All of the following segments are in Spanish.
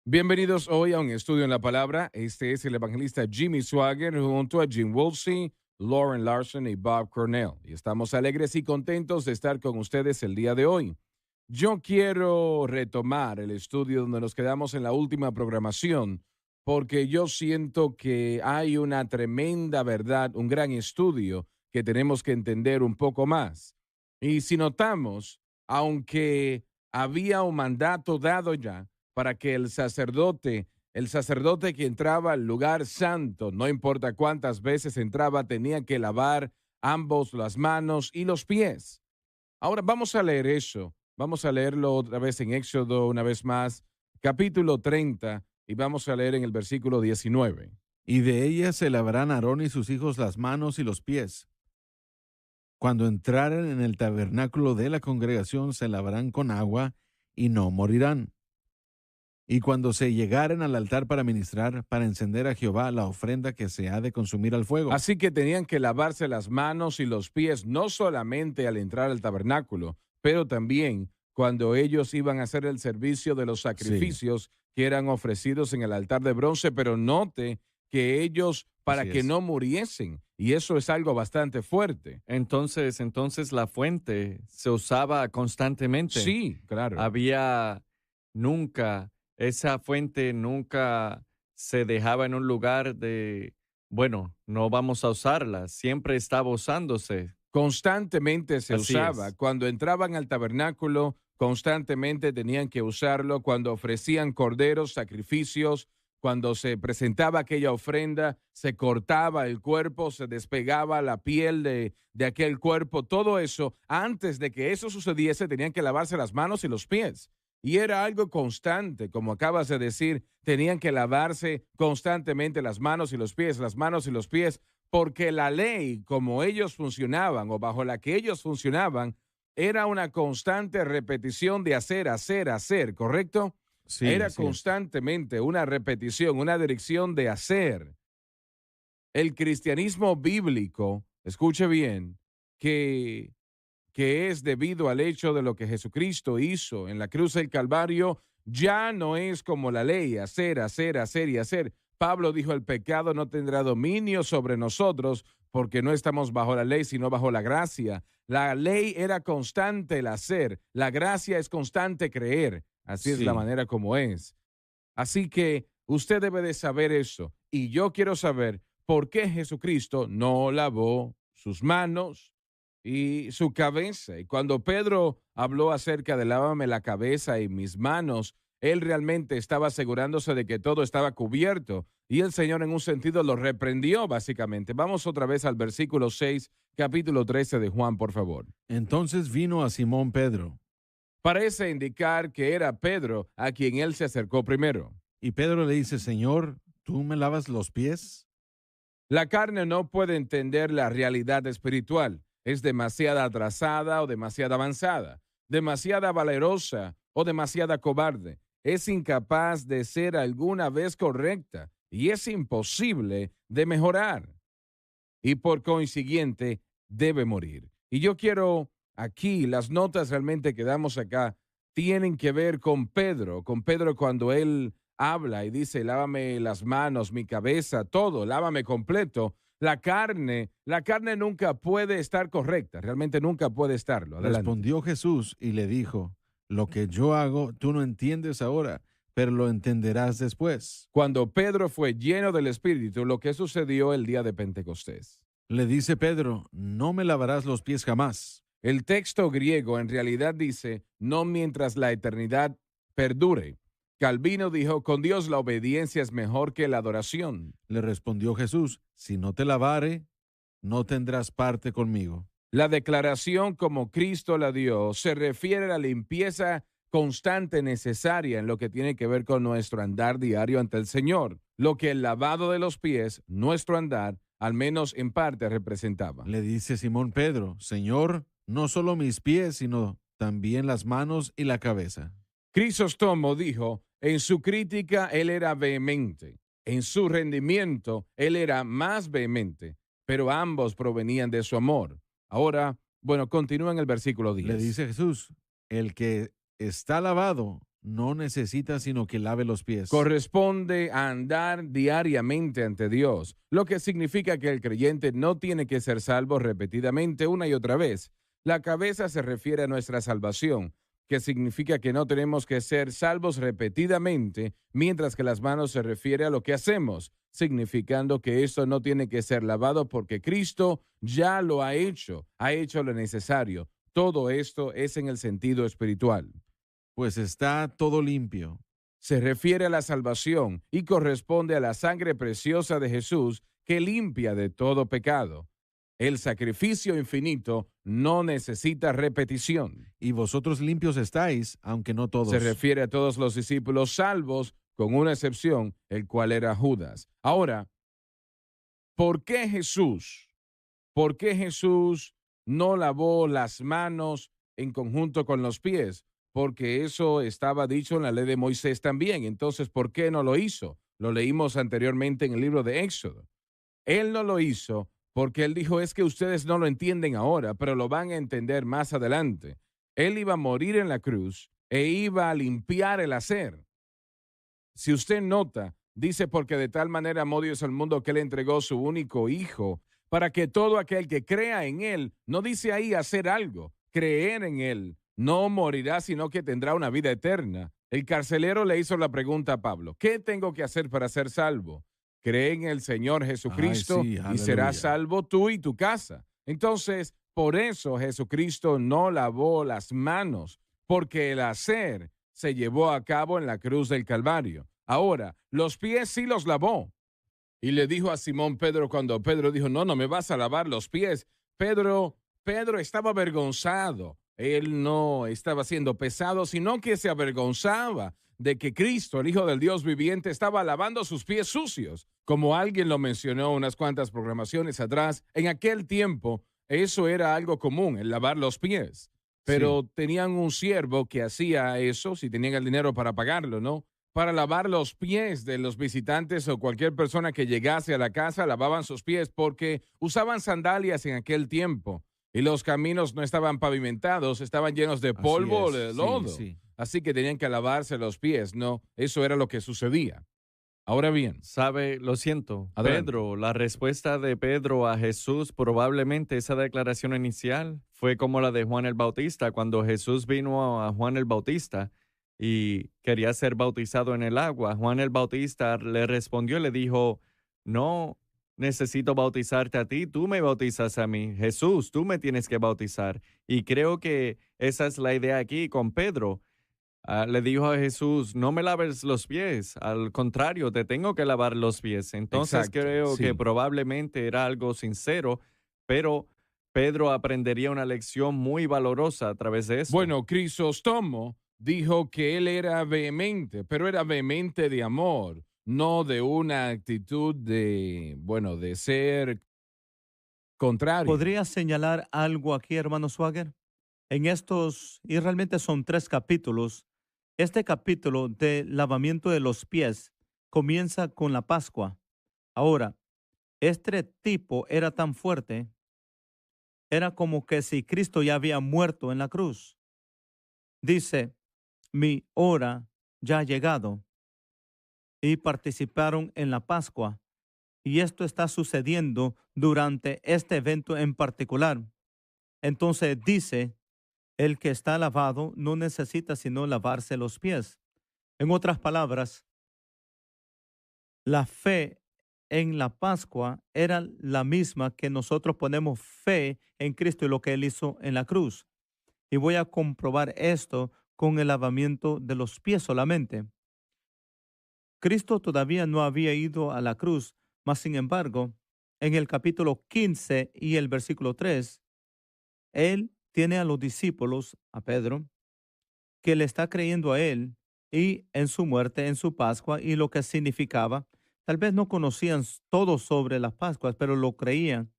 Bienvenidos hoy a un estudio en la palabra. Este es el evangelista Jimmy Swagger junto a Jim Woolsey, Lauren Larson y Bob Cornell. Y estamos alegres y contentos de estar con ustedes el día de hoy. Yo quiero retomar el estudio donde nos quedamos en la última programación, porque yo siento que hay una tremenda verdad, un gran estudio que tenemos que entender un poco más. Y si notamos, aunque había un mandato dado ya, para que el sacerdote que entraba al lugar santo, no importa cuántas veces entraba, tenía que lavar ambos las manos y los pies. Ahora vamos a leer eso. Vamos a leerlo otra vez en Éxodo, una vez más, capítulo 30, y vamos a leer en el versículo 19. Y de ella se lavarán Aarón y sus hijos las manos y los pies. Cuando entraren en el tabernáculo de la congregación se lavarán con agua y no morirán. Y cuando se llegaren al altar para ministrar, para encender a Jehová la ofrenda que se ha de consumir al fuego. Así que tenían que lavarse las manos y los pies, no solamente al entrar al tabernáculo, pero también cuando ellos iban a hacer el servicio de los Sí, sacrificios que eran ofrecidos en el altar de bronce, pero note que ellos, para así que es. no muriesen, y eso es algo bastante fuerte. Entonces la fuente se usaba constantemente. Sí, claro. Había nunca, esa fuente nunca se dejaba en un lugar de, bueno, no vamos a usarla, siempre estaba usándose. Constantemente se Así usaba. es. Cuando entraban al tabernáculo, constantemente tenían que usarlo. Cuando ofrecían corderos, sacrificios, cuando se presentaba aquella ofrenda, se cortaba el cuerpo, se despegaba la piel de aquel cuerpo. Todo eso, antes de que eso sucediese, tenían que lavarse las manos y los pies. Y era algo constante, como acabas de decir, tenían que lavarse constantemente las manos y los pies, las manos y los pies, porque la ley, como ellos funcionaban o bajo la que ellos funcionaban, era una constante repetición de hacer, hacer, hacer, ¿correcto? Sí, Era así es. constantemente una repetición, una dirección de hacer. El cristianismo bíblico, escuche bien, que es debido al hecho de lo que Jesucristo hizo en la cruz del Calvario, ya no es como la ley, hacer, hacer, hacer y hacer. Pablo dijo, el pecado no tendrá dominio sobre nosotros porque no estamos bajo la ley, sino bajo la gracia. La ley era constante el hacer, la gracia es constante creer. Así es la Sí. manera como es. Así que usted debe de saber eso. Y yo quiero saber por qué Jesucristo no lavó sus manos y su cabeza. Y cuando Pedro habló acerca de lávame la cabeza y mis manos, él realmente estaba asegurándose de que todo estaba cubierto. Y el Señor en un sentido lo reprendió básicamente. Vamos otra vez al versículo 6, capítulo 13 de Juan, por favor. Entonces vino a Simón Pedro, Parece indicar que era Pedro a quien él se acercó primero. y Pedro le dice, Señor, ¿tú me lavas los pies? La carne no puede entender la realidad espiritual. Es demasiada atrasada o demasiada avanzada, demasiada valerosa o demasiada cobarde. Es incapaz de ser alguna vez correcta y es imposible de mejorar. Y por consiguiente, debe morir. Y yo quiero aquí, las notas realmente que damos acá, tienen que ver con Pedro cuando él habla y dice, lávame las manos, mi cabeza, todo, lávame completo. La carne nunca puede estar correcta, realmente nunca puede estarlo. Adelante. Respondió Jesús y le dijo, lo que yo hago tú no entiendes ahora, pero lo entenderás después. Cuando Pedro fue lleno del Espíritu, lo que sucedió el día de Pentecostés. Le dice Pedro, no me lavarás los pies jamás. El texto griego en realidad dice, no mientras la eternidad perdure. Calvino dijo, con Dios la obediencia es mejor que la adoración. Le respondió Jesús, si no te lavare, no tendrás parte conmigo. La declaración como Cristo la dio se refiere a la limpieza constante necesaria en lo que tiene que ver con nuestro andar diario ante el Señor, lo que el lavado de los pies, nuestro andar, al menos en parte representaba. Le dice Simón Pedro, Señor, no solo mis pies, sino también las manos y la cabeza. Crisóstomo dijo, en su crítica él era vehemente, en su rendimiento él era más vehemente, pero ambos provenían de su amor. Ahora, bueno, continúa en el versículo Le 10. dice Jesús, el que está lavado no necesita sino que lave los pies. Corresponde a andar diariamente ante Dios, lo que significa que el creyente no tiene que ser salvo repetidamente una y otra vez. La cabeza se refiere a nuestra salvación, que significa que no tenemos que ser salvos repetidamente, mientras que las manos se refiere a lo que hacemos, significando que esto no tiene que ser lavado porque Cristo ya lo ha hecho lo necesario. Todo esto es en el sentido espiritual. Pues está todo limpio. Se refiere a la salvación y corresponde a la sangre preciosa de Jesús que limpia de todo pecado. El sacrificio infinito no necesita repetición. Y vosotros limpios estáis, aunque no todos. Se refiere a todos los discípulos salvos, con una excepción, el cual era Judas. Ahora, ¿por qué Jesús? ¿Por qué Jesús no lavó las manos en conjunto con los pies? Porque eso estaba dicho en la ley de Moisés también. Entonces, ¿por qué no lo hizo? Lo leímos anteriormente en el libro de Éxodo. Él no lo hizo porque él dijo, es que ustedes no lo entienden ahora, pero lo van a entender más adelante. Él iba a morir en la cruz e iba a limpiar el hacer. Si usted nota, dice, porque de tal manera amó Dios al mundo que él entregó su único hijo, para que todo aquel que crea en él, no dice ahí hacer algo, creer en él, no morirá, sino que tendrá una vida eterna. El carcelero le hizo la pregunta a Pablo, ¿qué tengo que hacer para ser salvo? Cree en el Señor Jesucristo Ay, sí, y aleluya. serás salvo tú y tu casa. Entonces, por eso Jesucristo no lavó las manos, porque el hacer se llevó a cabo en la cruz del Calvario. Ahora, los pies sí los lavó. Y le dijo a Simón Pedro cuando Pedro dijo, no, no me vas a lavar los pies. Pedro estaba avergonzado. Él no estaba siendo pesado, sino que se avergonzaba de que Cristo, el Hijo del Dios viviente, estaba lavando sus pies sucios. Como alguien lo mencionó unas cuantas programaciones atrás, en aquel tiempo eso era algo común, el lavar los pies. Pero tenían un siervo que hacía eso, si tenían el dinero para pagarlo, ¿no? Para lavar los pies de los visitantes o cualquier persona que llegase a la casa, lavaban sus pies porque usaban sandalias en aquel tiempo y los caminos no estaban pavimentados, estaban llenos de polvo o de lodo. Sí. Así que tenían que lavarse los pies, ¿no? Eso era lo que sucedía. Ahora bien, Sabe, lo siento, Adelante. Pedro, la respuesta de Pedro a Jesús, probablemente esa declaración inicial fue como la de Juan el Bautista, cuando Jesús vino a Juan el Bautista y quería ser bautizado en el agua. Juan el Bautista le respondió y le dijo, no necesito bautizarte a ti, tú me bautizas a mí. Jesús, tú me tienes que bautizar. Y creo que esa es la idea aquí con Pedro. Le dijo a Jesús, no me laves los pies, al contrario, te tengo que lavar los pies. Entonces Exacto, creo sí. que probablemente era algo sincero, pero Pedro aprendería una lección muy valorosa a través de esto. Bueno, Crisóstomo dijo que él era vehemente, pero era vehemente de amor, no de una actitud de, bueno, de ser contrario. ¿Podría señalar algo aquí, hermano Swagger? En estos, y realmente son 3 capítulos, este capítulo de lavamiento de los pies comienza con la Pascua. Ahora, este tipo era tan fuerte, era como que si Cristo ya había muerto en la cruz. Dice, mi hora ya ha llegado, y participaron en la Pascua. Y esto está sucediendo durante este evento en particular. Entonces dice, el que está lavado no necesita sino lavarse los pies. En otras palabras, la fe en la Pascua era la misma que nosotros ponemos fe en Cristo y lo que Él hizo en la cruz. Y voy a comprobar esto con el lavamiento de los pies solamente. Cristo todavía no había ido a la cruz, mas sin embargo, en el capítulo 15 y el versículo 3, Él tiene a los discípulos, a Pedro, que le está creyendo a Él y en su muerte, en su Pascua y lo que significaba. Tal vez no conocían todo sobre las Pascuas, pero lo creían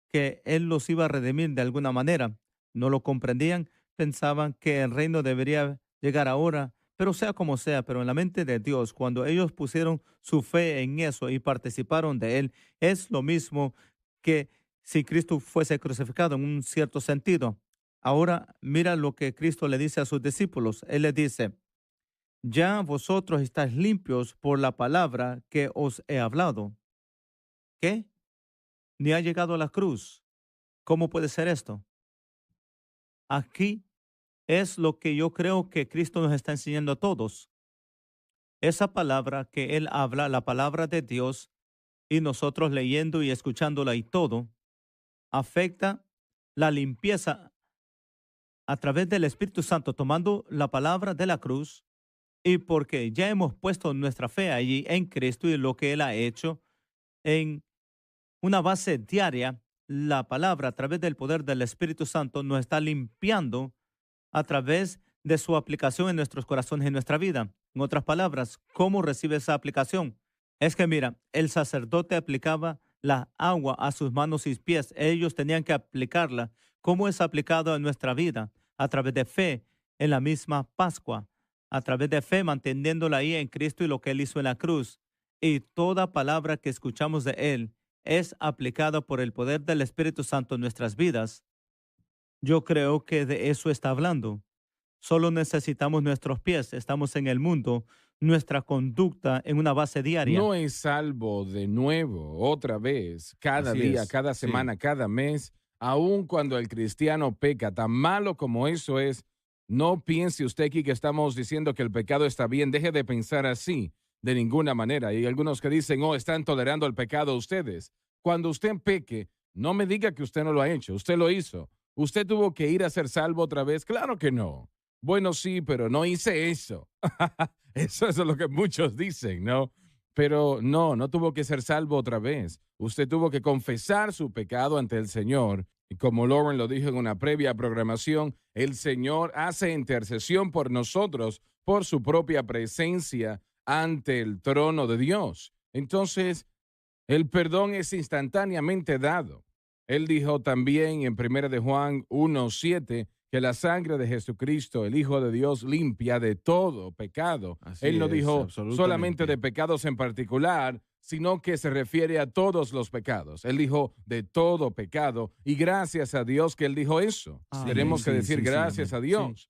que Él los iba a redimir de alguna manera. No lo comprendían, pensaban que el reino debería llegar ahora, pero sea como sea, pero en la mente de Dios, cuando ellos pusieron su fe en eso y participaron de Él, es lo mismo que si Cristo fuese crucificado en un cierto sentido. Ahora mira lo que Cristo le dice a sus discípulos. Él les dice, ya vosotros estáis limpios por la palabra que os he hablado. ¿Qué? Ni ha llegado a la cruz. ¿Cómo puede ser esto? Aquí es lo que yo creo que Cristo nos está enseñando a todos. Esa palabra que Él habla, la palabra de Dios, y nosotros leyendo y escuchándola y todo, afecta la limpieza a través del Espíritu Santo, tomando la palabra de la cruz, y porque ya hemos puesto nuestra fe allí en Cristo y lo que Él ha hecho en una base diaria, la palabra a través del poder del Espíritu Santo nos está limpiando a través de su aplicación en nuestros corazones y en nuestra vida. En otras palabras, ¿cómo recibe esa aplicación? Es que mira, el sacerdote aplicaba la agua a sus manos y pies. Ellos tenían que aplicarla. ¿Cómo es aplicado en nuestra vida? A través de fe en la misma Pascua. A través de fe manteniéndola ahí en Cristo y lo que Él hizo en la cruz. Y toda palabra que escuchamos de Él es aplicada por el poder del Espíritu Santo en nuestras vidas. Yo creo que de eso está hablando. Solo necesitamos nuestros pies. Estamos en el mundo, nuestra conducta en una base diaria. No es salvo de nuevo, otra vez, cada Así día, es, cada sí. semana, cada mes, aun cuando el cristiano peca, tan malo como eso es. No piense usted aquí que estamos diciendo que el pecado está bien. Deje de pensar así, de ninguna manera. Y algunos que dicen, oh, están tolerando el pecado ustedes. Cuando usted peque, no me diga que usted no lo ha hecho. Usted lo hizo. ¿Usted tuvo que ir a ser salvo otra vez? Claro que no. Bueno, sí, pero no hice eso. Eso es lo que muchos dicen, ¿no? Pero no tuvo que ser salvo otra vez. Usted tuvo que confesar su pecado ante el Señor. Y como Lauren lo dijo en una previa programación, el Señor hace intercesión por nosotros por su propia presencia ante el trono de Dios. Entonces, el perdón es instantáneamente dado. Él dijo también en 1 de Juan 1:7 que la sangre de Jesucristo, el Hijo de Dios, limpia de todo pecado. Así Él no es, dijo absolutamente. solamente de pecados en particular, sino que se refiere a todos los pecados. Él dijo de todo pecado y gracias a Dios que Él dijo eso. Amén. Tenemos que Sí, decir sí, sí, gracias amén. a Dios.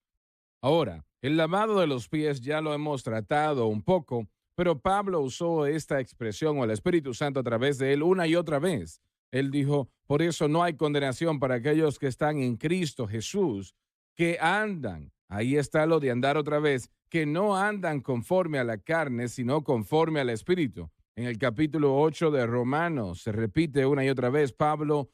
Ahora, el lavado de los pies ya lo hemos tratado un poco, pero Pablo usó esta expresión o el Espíritu Santo a través de él una y otra vez. Él dijo, por eso no hay condenación para aquellos que están en Cristo Jesús, que andan, ahí está lo de andar otra vez, que no andan conforme a la carne, sino conforme al Espíritu. En el capítulo 8 de Romanos se repite una y otra vez, Pablo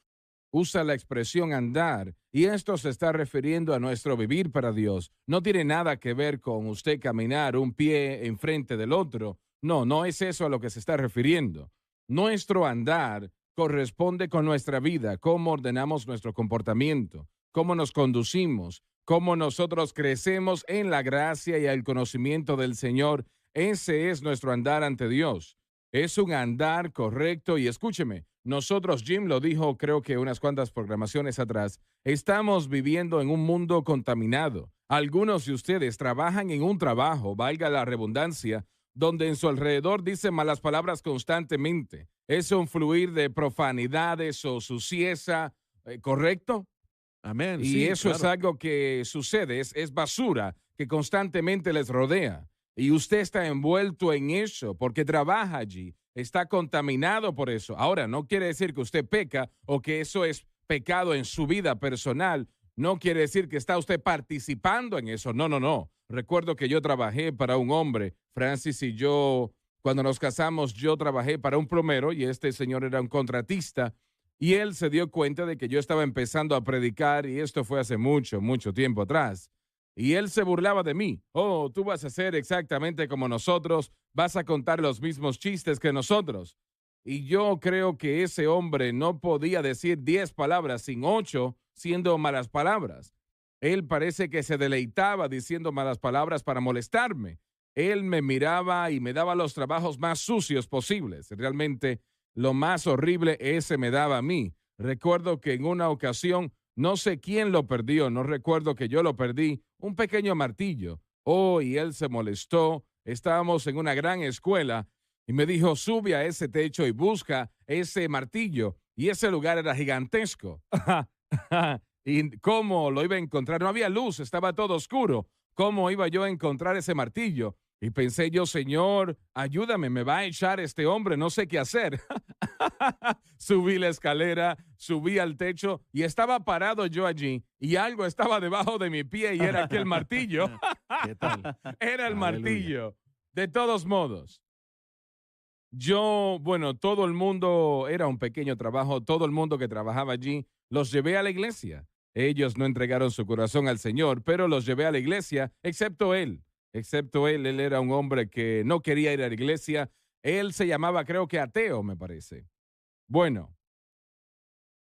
usa la expresión andar y esto se está refiriendo a nuestro vivir para Dios. No tiene nada que ver con usted caminar un pie enfrente del otro. No es eso a lo que se está refiriendo. Nuestro andar corresponde con nuestra vida, cómo ordenamos nuestro comportamiento, cómo nos conducimos, cómo nosotros crecemos en la gracia y el conocimiento del Señor. Ese es nuestro andar ante Dios. Es un andar correcto y escúcheme, nosotros, Jim lo dijo creo que unas cuantas programaciones atrás, estamos viviendo en un mundo contaminado. Algunos de ustedes trabajan en un trabajo, valga la redundancia, donde en su alrededor dicen malas palabras constantemente. Es un fluir de profanidades o sucieza, ¿correcto? Amén. Y Sí, eso es claro. algo que sucede, es basura que constantemente les rodea. Y usted está envuelto en eso porque trabaja allí, está contaminado por eso. Ahora, no quiere decir que usted peca o que eso es pecado en su vida personal. No quiere decir que está usted participando en eso. No. Recuerdo que yo trabajé para un hombre, Francis y yo, cuando nos casamos, yo trabajé para un plomero y este señor era un contratista. Y él se dio cuenta de que yo estaba empezando a predicar y esto fue hace mucho tiempo atrás. Y él se burlaba de mí. Oh, tú vas a ser exactamente como nosotros, vas a contar los mismos chistes que nosotros. Y yo creo que ese hombre no podía decir 10 palabras sin 8 siendo malas palabras. Él parece que se deleitaba diciendo malas palabras para molestarme. Él me miraba y me daba los trabajos más sucios posibles. Realmente lo más horrible ese me daba a mí. Recuerdo que en una ocasión, no sé quién lo perdió, no recuerdo que yo lo perdí, un pequeño martillo. Oh, y él se molestó. Estábamos en una gran escuela y me dijo, sube a ese techo y busca ese martillo. Y ese lugar era gigantesco. ¿Y cómo lo iba a encontrar? No había luz, estaba todo oscuro. ¿Cómo iba yo a encontrar ese martillo? Y pensé yo, Señor, ayúdame, me va a echar este hombre, no sé qué hacer. Subí la escalera, subí al techo y estaba parado yo allí y algo estaba debajo de mi pie y era aquel martillo. ¿Qué tal? Era el Aleluya. martillo. De todos modos, bueno, todo el mundo, era un pequeño trabajo, todo el mundo que trabajaba allí, los llevé a la iglesia. Ellos no entregaron su corazón al Señor, pero los llevé a la iglesia, excepto él. Excepto él era un hombre que no quería ir a la iglesia. Él se llamaba, creo que ateo, me parece. Bueno,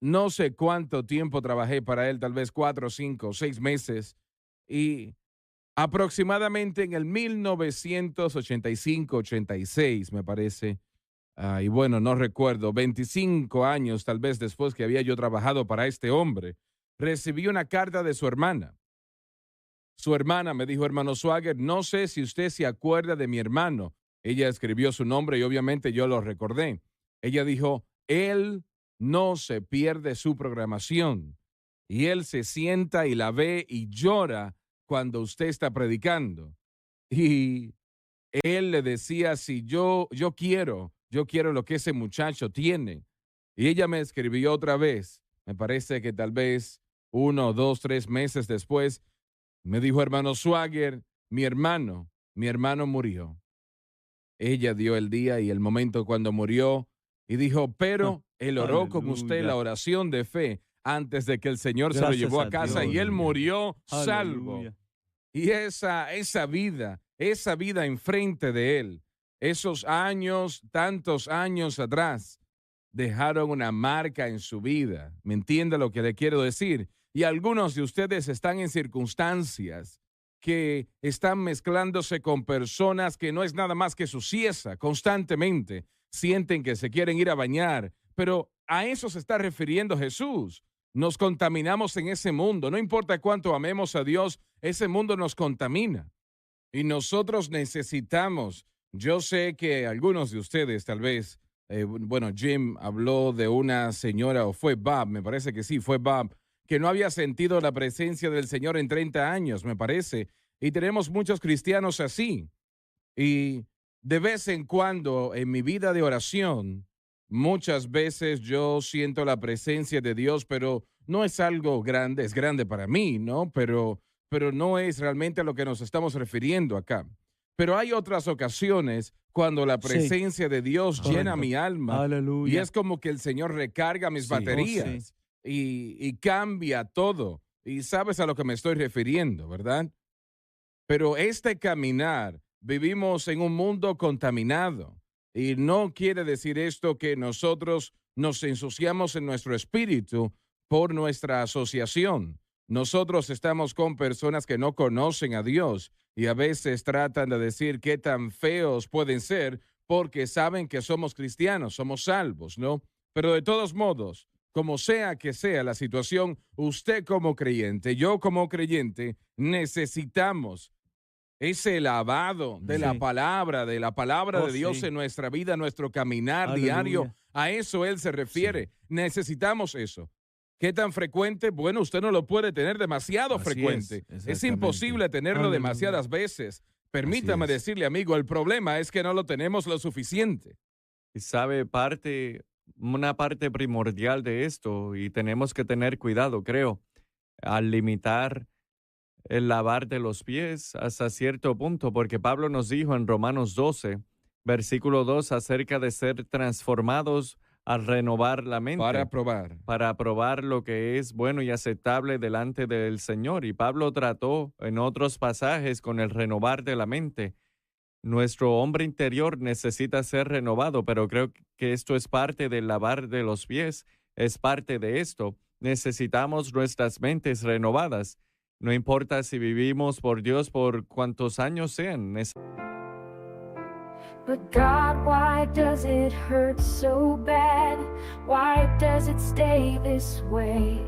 no sé cuánto tiempo trabajé para él, tal vez 4, 5, 6 meses. Y aproximadamente en el 1985, 86, me parece. Y bueno, no recuerdo, 25 años tal vez después que había yo trabajado para este hombre, recibí una carta de su hermana. Su hermana me dijo, hermano Swager, no sé si usted se acuerda de mi hermano. Ella escribió su nombre y obviamente yo lo recordé. Ella dijo, él no se pierde su programación y él se sienta y la ve y llora cuando usted está predicando. Y él le decía, si yo quiero lo que ese muchacho tiene. Y ella me escribió otra vez, me parece que tal vez 1, 2, 3 meses después, me dijo, hermano Swager, mi hermano murió. Ella dio el día y el momento cuando murió y dijo, pero él oró con usted la oración de fe antes de que el Señor se lo llevó a casa y él murió salvo. Y esa vida enfrente de él, esos años, tantos años atrás, dejaron una marca en su vida. ¿Me entiende lo que le quiero decir? Y algunos de ustedes están en circunstancias que están mezclándose con personas que no es nada más que su siesta constantemente. Sienten que se quieren ir a bañar, pero a eso se está refiriendo Jesús. Nos contaminamos en ese mundo. No importa cuánto amemos a Dios, ese mundo nos contamina. Y nosotros necesitamos, yo sé que algunos de ustedes tal vez, Jim habló de una señora, o fue Bob, me parece que sí, fue Bob, que no había sentido la presencia del Señor en 30 años, me parece. Y tenemos muchos cristianos así. Y de vez en cuando en mi vida de oración, muchas veces yo siento la presencia de Dios, pero no es algo grande, es grande para mí, ¿no? Pero no es realmente a lo que nos estamos refiriendo acá. Pero hay otras ocasiones cuando la presencia de Dios llena mi alma. Aleluya. Y es como que el Señor recarga mis baterías. Y cambia todo. Y sabes a lo que me estoy refiriendo, ¿verdad? Pero este caminar, vivimos en un mundo contaminado. Y no quiere decir esto que nosotros nos ensuciamos en nuestro espíritu por nuestra asociación. Nosotros estamos con personas que no conocen a Dios y a veces tratan de decir qué tan feos pueden ser porque saben que somos cristianos, somos salvos, ¿no? Pero de todos modos, como sea que sea la situación, usted como creyente, yo como creyente, necesitamos ese lavado de la palabra de Dios en nuestra vida, nuestro caminar diario. A eso Él se refiere. Necesitamos eso. ¿Qué tan frecuente? Bueno, usted no lo puede tener demasiado frecuente. Es imposible tenerlo demasiadas veces. Permítame decirle, amigo, el problema es que no lo tenemos lo suficiente. Y sabe, una parte primordial de esto, y tenemos que tener cuidado, creo, al limitar el lavar de los pies hasta cierto punto, porque Pablo nos dijo en Romanos 12, versículo 2, acerca de ser transformados al renovar la mente. Para probar lo que es bueno y aceptable delante del Señor. Y Pablo trató en otros pasajes con el renovar de la mente. Nuestro hombre interior necesita ser renovado, pero creo que esto es parte del lavar de los pies, es parte de esto. Necesitamos nuestras mentes renovadas. No importa si vivimos por Dios por cuántos años sean. But God, why does it hurt so bad? Why does it stay this way?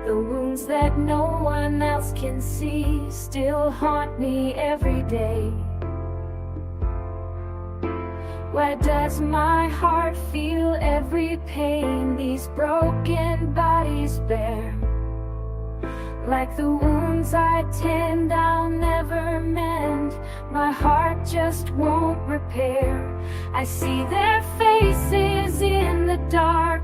The wounds that no one else can see still haunt me every day. Why does my heart feel every pain these broken bodies bear? Like the wounds I tend, I'll never mend. My heart just won't repair. I see their faces in the dark,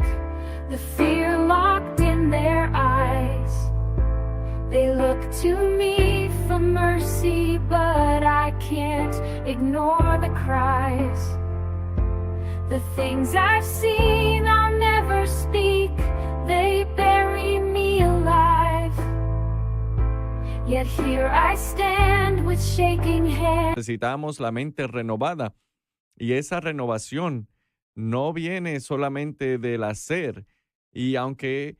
the fear locked in their eyes. They look to me for mercy, but I can't ignore the cries. The things I've seen I'll never speak, they bury me alive. Yet here I stand with shaking hands. Necesitamos la mente renovada, y esa renovación no viene solamente del hacer, y aunque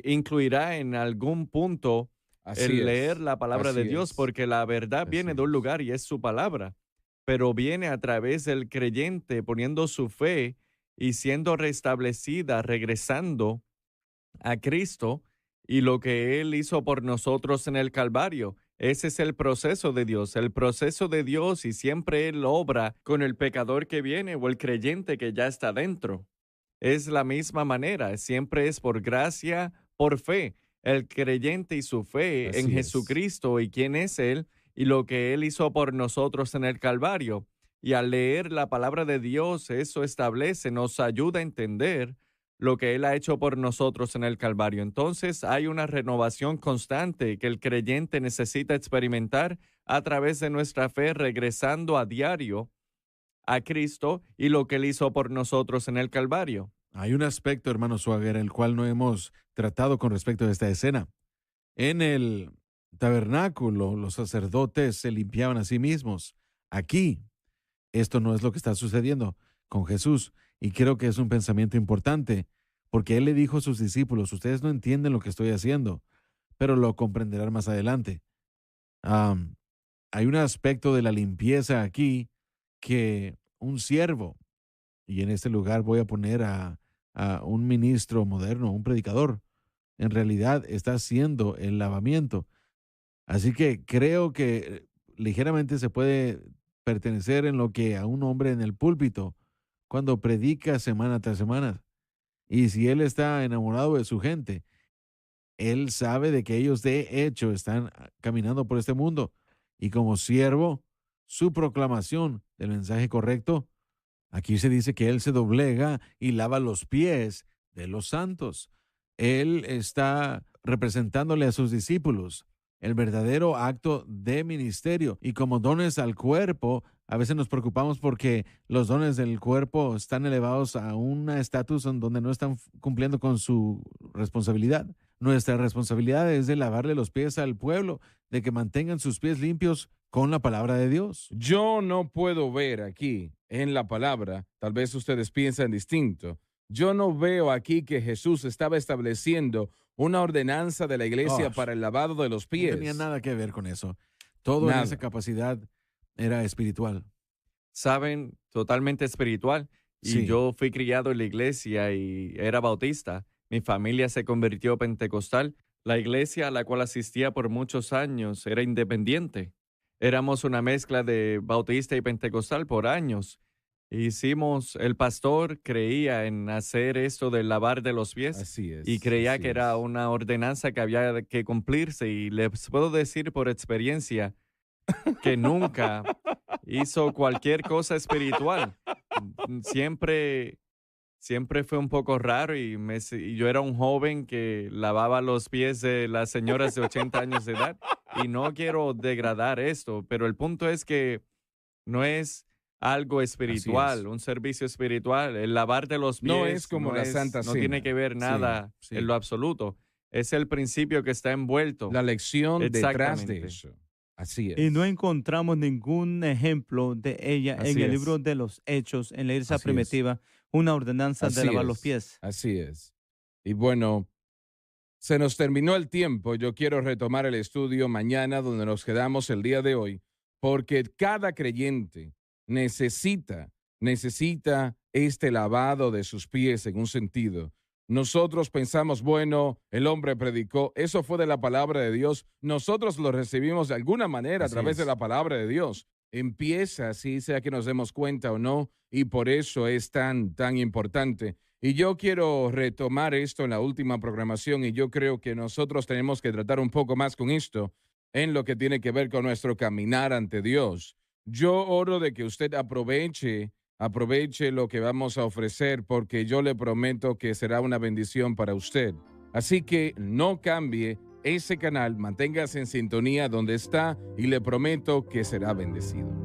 incluirá en algún punto el leer la palabra de Dios, porque la verdad viene de un lugar y es su palabra, pero viene a través del creyente poniendo su fe y siendo restablecida, regresando a Cristo y lo que Él hizo por nosotros en el Calvario. Ese es el proceso de Dios, y siempre Él obra con el pecador que viene o el creyente que ya está dentro. Es la misma manera, siempre es por gracia, por fe. El creyente y su fe en Jesucristo y quién es Él y lo que Él hizo por nosotros en el Calvario. Y al leer la palabra de Dios, eso establece, nos ayuda a entender lo que Él ha hecho por nosotros en el Calvario. Entonces hay una renovación constante que el creyente necesita experimentar a través de nuestra fe, regresando a diario a Cristo y lo que Él hizo por nosotros en el Calvario. Hay un aspecto, hermano Swagger, el cual no hemos tratado con respecto a esta escena. En el tabernáculo, los sacerdotes se limpiaban a sí mismos. Aquí, esto no es lo que está sucediendo con Jesús. Y creo que es un pensamiento importante, porque Él le dijo a sus discípulos, ustedes no entienden lo que estoy haciendo, pero lo comprenderán más adelante. Hay un aspecto de la limpieza aquí que un siervo, y en este lugar voy a poner a un ministro moderno, un predicador, en realidad está haciendo el lavamiento. Así que creo que ligeramente se puede pertenecer en lo que a un hombre en el púlpito, cuando predica semana tras semana. Y si él está enamorado de su gente, él sabe de que ellos de hecho están caminando por este mundo. Y como siervo, su proclamación del mensaje correcto, aquí se dice que él se doblega y lava los pies de los santos. Él está representándole a sus discípulos el verdadero acto de ministerio. Y como dones al cuerpo, a veces nos preocupamos porque los dones del cuerpo están elevados a un estatus en donde no están cumpliendo con su responsabilidad. Nuestra responsabilidad es de lavarle los pies al pueblo, de que mantengan sus pies limpios con la palabra de Dios. Yo no puedo ver aquí en la palabra, tal vez ustedes piensan distinto, yo no veo aquí que Jesús estaba estableciendo una ordenanza de la iglesia para el lavado de los pies. No tenía nada que ver con eso. Todo en esa capacidad era espiritual. Saben, totalmente espiritual. Y yo fui criado en la iglesia y era bautista. Mi familia se convirtió pentecostal. La iglesia a la cual asistía por muchos años era independiente. Éramos una mezcla de bautista y pentecostal por años. El pastor creía en hacer esto del lavar de los pies. Así es. Y creía que era una ordenanza que había que cumplirse. Y les puedo decir por experiencia que nunca hizo cualquier cosa espiritual. Siempre fue un poco raro y yo era un joven que lavaba los pies de las señoras de 80 años de edad. Y no quiero degradar esto, pero el punto es que no es algo espiritual, un servicio espiritual. El lavar de los pies no es como la Santa Cena. No tiene que ver nada en lo absoluto. Es el principio que está envuelto. La lección detrás de eso. Así es. Y no encontramos ningún ejemplo de ella en el libro de los Hechos, en la iglesia primitiva, una ordenanza de lavar los pies. Así es. Y bueno, se nos terminó el tiempo. Yo quiero retomar el estudio mañana donde nos quedamos el día de hoy, porque cada creyente necesita este lavado de sus pies en un sentido. Nosotros pensamos, bueno, el hombre predicó, eso fue de la palabra de Dios. Nosotros lo recibimos de alguna manera a través de la palabra de Dios. Empieza, así sea que nos demos cuenta o no, y por eso es tan importante. Y yo quiero retomar esto en la última programación y yo creo que nosotros tenemos que tratar un poco más con esto en lo que tiene que ver con nuestro caminar ante Dios. Yo oro de que usted aproveche lo que vamos a ofrecer porque yo le prometo que será una bendición para usted. Así que no cambie ese canal, manténgase en sintonía donde está y le prometo que será bendecido.